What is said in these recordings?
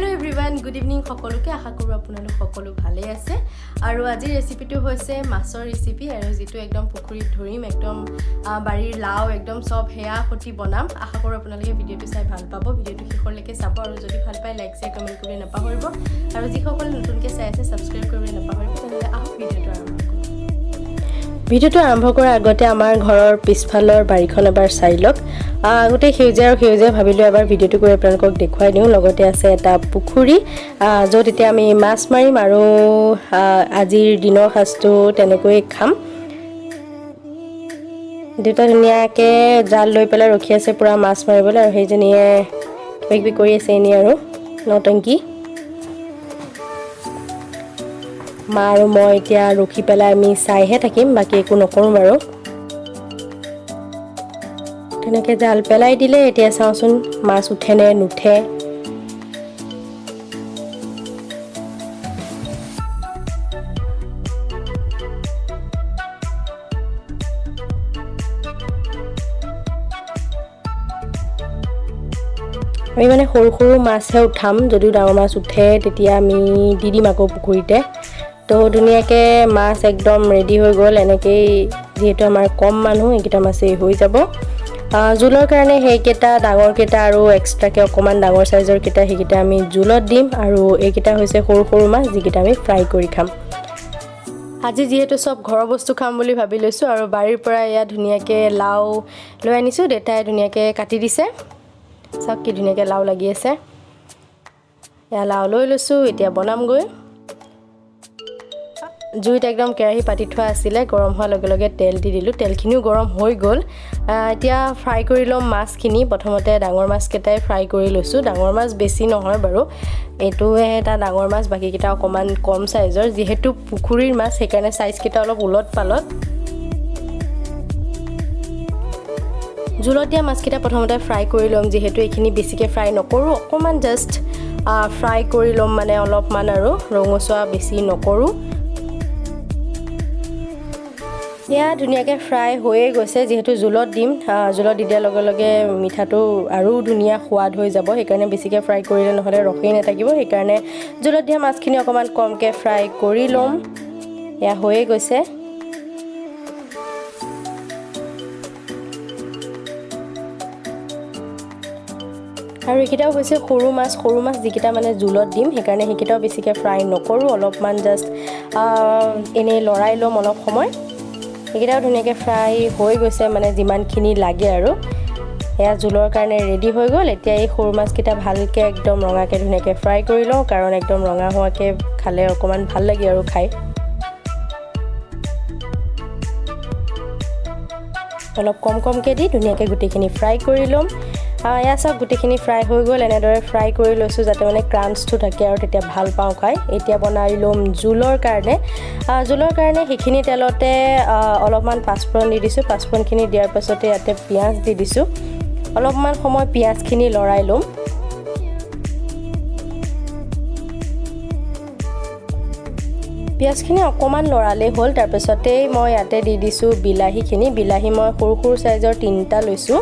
Hello everyone, good evening সকলোকে আশা কৰো আপোনালোক সকলো ভালে আছে আৰু আজি ৰেচিপিটো হৈছে মাছৰ ৰেচিপি আৰু যেটো একদম পুখুৰীত ধৰিম একদম বাৰীৰ লাও একদম সব হেয়া খটি বনাম আশা কৰো আপোনালোকে ভিডিওটো চাই ভাল পাব ভিডিওটো শেষলৈকে চাব আৰু যদি ভাল পায় লাইক শেয়াৰ কমেন্ট কৰি নাপাহৰিব আৰু যি সকল নতুনকে চাই আছে সাবস্ক্ৰাইব কৰিবলৈ নাপাহৰিব তেনে আহক ভিডিওটো আৰম্ভ কৰাৰ আগতে আমাৰ ঘৰৰ পিছফালৰ বাৰীখন এবাৰ চাই লওক আগতে সেউজীয়া ভাবিলো এবাৰ ভিডিওটো কৰি আপোনালোকক দেখুৱাই দিওঁ লগতে আছে এটা পুখুৰী য'ত এতিয়া আমি মাছ মাৰিম আৰু আজিৰ দিনৰ সাজটো তেনেকৈ খাম দুটা ধুনীয়াকে জাল লৈ পেলাই ৰখি আছে পুৰা মাছ মাৰিবলৈ আৰু সেইজনীয়ে কিবা কৰি আছে এনে আৰু নটংকি মা আৰু মই এতিয়া ৰখি পেলাই আমি চাইহে থাকিম বাকি একো নকৰো বাৰু তেনেকে জাল পেলাই দিলে এতিয়া চাওচোন মাছ উঠে নে নুঠে আমি মানে সৰু মাছহে উঠাম যদি ডাঙৰ মাছ উঠে তেতিয়া আমি দি দিম আকৌ পুখুৰীতে তো ধুনীয়াকে মাছ একদম ৰেডি হৈ গ'ল এনেকৈ যেহেতু আমাৰ কম মানুহ এইকেইটা মাছেই হৈ যাব জুলৰ কাৰণে সেইকেইটা ডাঙৰ কেইটা আৰু এক্সট্ৰাকে অকমান ডাঙৰ সাইজৰ কেইটা সেইকেইটা আমি জুলত দিম আৰু এইকেইটা হৈছে সৰু মাছ যিকেইটা আমি ফ্ৰাই কৰি খাম আজি যেহেতু সব ঘৰৰ বস্তু খাম বুলি ভাবি লৈছো আৰু বাৰীৰ পৰা ইয়া ধুনীয়াকে লাও লৈ আনিছো দেতাই ধুনীয়াকে কাটি দিছে সব কি ধুনীয়াকে লাও লাগি আছে ইয়া লাও লৈ লৈছো এতিয়া বনাম গৈ জুইত একদম কেৰাহী পাতি থোৱা আছিল গৰম হোৱাৰ লগে লগে তেল দি দিলো তেলখিনিও গৰম হৈ গ'ল এতিয়া ফ্ৰাই কৰি লম মাছখিনি প্ৰথমতে ডাঙৰ মাছ কেটাই ফ্ৰাই কৰি লৈছো ডাঙৰ মাছ বেছি নহয় বাৰু এটো এটা ডাঙৰ মাছ বাকি কেটা অকমান কম সাইজৰ যেহেতু পুখুৰীৰ মাছ সেইকাৰণে সাইজ কেটা অলপ উলট পালত জুলত দিয়া মাছ কেটা প্ৰথমতে ফ্ৰাই কৰি লম যেহেতু এইখিনি বেছিকে ফ্ৰাই নকৰো অকমান জাস্ট ফ্ৰাই কৰি লম মানে অলপমান আৰু ৰঙচুৱা বেছি নকৰো ইয়া ধুনীয়াকে ফ্ৰাই হৈয়ে গৈছে যেহেতু জুলত দিম জুলত দি দিয়াৰ লগে লগে মিঠাটো আৰু ধুনীয়া সোৱাদ হৈ যাব সেইকাৰণে বেছিকে ফ্ৰাই কৰিলে নহলে ৰখেই নাথাকিব সেইকাৰণে জুলত দিয়া মাছখিনি অকমান কমকে ফ্ৰাই কৰি লম ইয়া হৈয়ে গৈছে আৰু এইকেইটাও হৈছে সৰু মাছ যিকেইটা মানে জুলত দিম সেইকাৰণে সেইকেইটাও বেছিকে ফ্ৰাই নকৰো অলপমান জাস্ট এনে লৰাই লম অলপ সময় এইকেইটাও ধুনীয়াকে ফ্ৰাই হৈ গৈছে মানে যিমানখিনি লাগে আৰু এয়া জুলৰ কাৰণে ৰেডি হৈ গ'ল এতিয়া এই সৰু মাছকেইটা ভালকে একদম ৰঙাকে ধুনীয়াকে ফ্ৰাই কৰি লওঁ কাৰণ একদম ৰঙা হোৱাকে খালে অকমান ভাল লাগে আৰু খাই অলপ কমকে দি ধুনীয়াকে গুটিখিনি ফ্ৰাই কৰি লম ইয়া সব গুটিখিনি ফ্ৰাই হৈ গ'ল এনেদৰে ফ্ৰাই কৰি লৈছো যাতে মানে ক্ৰাঞ্চটো থাকে আৰু তেতিয়া ভাল পাওঁ খাই এতিয়া বনাই লম জুলৰ কাৰণে সেইখিনি তেলতে অলপমান পাঁচফোৰণ দি দিছো পাঁচফোৰণখিনি দিয়াৰ পাছতে ইয়াতে পিয়াজ দি দিছো অলপমান সময় পিয়াজখিনি লৰাই লম পিয়াজখিনি অকমান লৰালে হ'ল তাৰ পাছতে মই ইয়াতে দি দিছো বিলাহীখিনি বিলাহী মই সৰু সাইজৰ 3টা লৈছো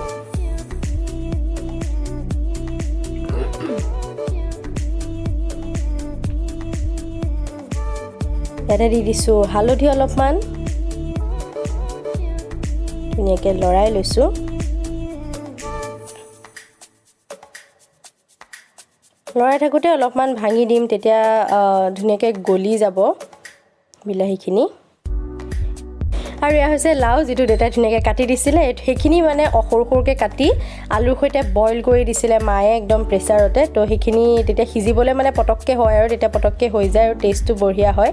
ইয়াতে দি দিছো হালধি অলপমান ধুনীয়াকে লৰাই লৈছো লৰাই থাকোতে অলপমান ভাঙি দিম তেতিয়া ধুনীয়াকে গলি যাব বিলাহীখিনি আৰু ইয়া হৈছে লাও যেটো দেতাই ধুনীয়াকে কাটি দিছিলে সেইখিনি মানে সৰুকে কাটি আলুৰ সৈতে বইল কৰি দিছিলে মায়ে একদম প্ৰেছাৰতে তো সেইখিনি তেতিয়া সিজিবলৈ মানে পটককে হয় আৰু তেতিয়া পটককে হৈ যায় আৰু টেষ্টটো বঢ়িয়া হয়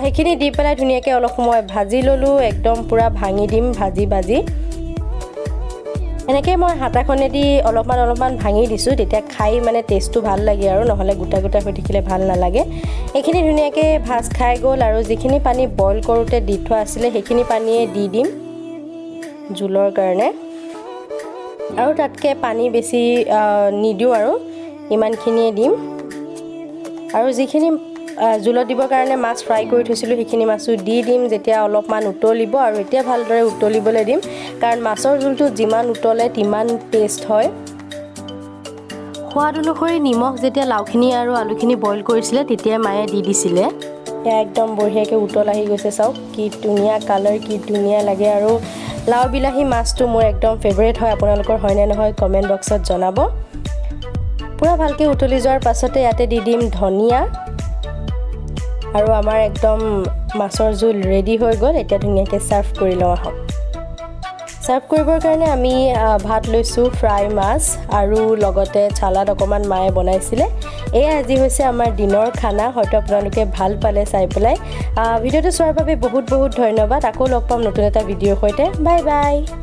সেইখিনি দি পেলাই ধুনীয়াকে অলপ সময় ভাজি ললো একদম পুৰা ভাঙি দিম ভাজি এনেকৈ মই হাতাখনেদি অলপমান ভাঙি দিছো তেতিয়া খাই মানে টেষ্টটো ভাল লাগে আৰু নহলে গুটা হৈ থাকিলে ভাল নালাগে এইখিনি ধুনীয়াকে ভাজ খাই গ'ল আৰু যিখিনি পানী বইল কৰোতে দি থোৱা আছিল সেইখিনি পানীয়ে দি দিম জুলৰ কাৰণে আৰু তাতকে পানী বেছি নিদিও আৰু ইমানখিনিয়ে দিম আৰু যিখিনি জুলত দিবৰ কাৰণে মাছ ফ্ৰাই কৰি থৈছিলো সেইখিনি মাছু দি দিম যেতিয়া অলপমান উতলিব আৰু এতিয়া ভালদৰে উতলিবলৈ দিম কাৰণ মাছৰ জুলটো যিমান উতলে তিমান টেষ্ট হয় সোৱাদ অনুসৰি নিমখ যেতিয়া লাওখিনি আৰু আলুখিনি বইল কৰিছিলে তেতিয়া মায়ে দি দিছিলে এয়া একদম বঢ়িয়াকৈ উতল আহি গৈছে চাওক কি ধুনীয়া কালাৰ কি ধুনীয়া লাগে আৰু লাও বিলাহী মাছটো মোৰ একদম ফেভাৰিট হয় আপোনালোকৰ হয় নে নহয় কমেণ্ট বক্সত জনাব পুৰা ভালকৈ উতলি যোৱাৰ পাছতে ইয়াতে দি দিম ধনিয়া আৰু আমাৰ একদম মাছৰ জোল ৰেডি হৈ গ'ল এতিয়া ধুনীয়াকৈ সাৰ্ভ কৰি লওঁ আহক সাৰ্ভ কৰিবৰ কাৰণে আমি ভাত লৈছোঁ ফ্ৰাই মাছ আৰু লগতে চালাড অকণমান মায়ে বনাইছিলে এয়া আজি হৈছে আমাৰ দিনৰ খানা হয়তো আপোনালোকে ভাল পালে চাই পেলাই ভিডিঅ'টো চোৱাৰ বাবে বহুত বহুত ধন্যবাদ আকৌ লগ পাম নতুন এটা ভিডিঅ'ৰ সৈতে বাই বাই